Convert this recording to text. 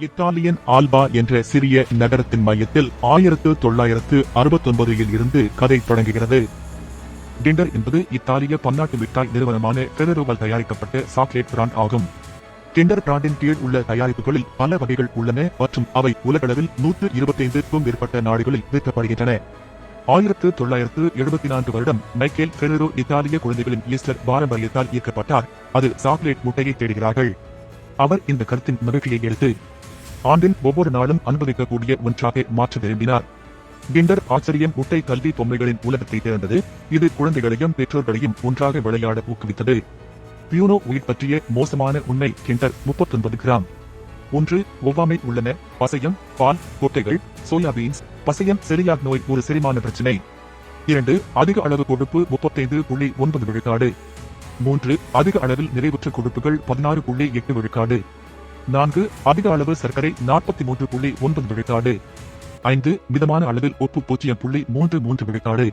Italian alpha என்ற சிறிய நகரத்தின் மையத்தில் 1969 இருந்து கதை தொடங்குகிறது. கிண்டர் என்பது இத்தாலிய பன்னாட்டு மிட்டாய் நிறுவனமான ஃபெரெரோவால் தயாரிக்கப்பட்ட சாக்லேட் பிராண்ட் ஆகும். கிண்டர் பிராண்டின் கீழ் உள்ள தயாரிப்புகளில் பல வகைகள் உள்ளன மற்றும் அவை உலகளவில் 125க்கும் மேற்பட்ட நாடுகளில் விற்கப்படுகின்றன. 1974 வருடம் மைக்கேல் ஃபெரெரோ இத்தாலிய குழந்தைகளின் ஈஸ்டர் பாரம்பரியத்தால் ஈர்க்கப்பட்டார். அது சாக்லேட் முட்டையை தேடுகிறார்கள். அவர் இந்த கருத்தின் மகிழ்ச்சியை எடுத்து ஆண்டின் ஒவ்வொரு நாளும் அனுபவிக்கக்கூடிய ஒன்றாக மாற்ற விரும்பினார். கிண்டர் ஆச்சரியம் முட்டை கல்வி பொம்மைகளின் உலகத்தை திறந்தது. இது குழந்தைகளையும் பெற்றோர்களையும் ஒன்றாக விளையாட ஊக்குவித்தது. பியூனோ உயிர் பற்றிய மோசமான உண்மை. Kinder 39 gram. 1 ஒவ்வாமை உள்ளன. பசையம், பால், கொட்டைகள், சோயாபீன்ஸ். பசையம் செரியாக் நோய் ஒரு செரிமான பிரச்சினை. 2 அதிக அளவு கொழுப்பு 35.9 விழுக்காடு. 3 அதிக அளவில் நிறைவுற்ற கொழுப்புகள் 16.8 விழுக்காடு. 4 அதிக அளவு சர்க்கரை 43.9 விழுக்காடு. 5 மிதமான அளவில் உப்பு 0.33 விழுக்காடு.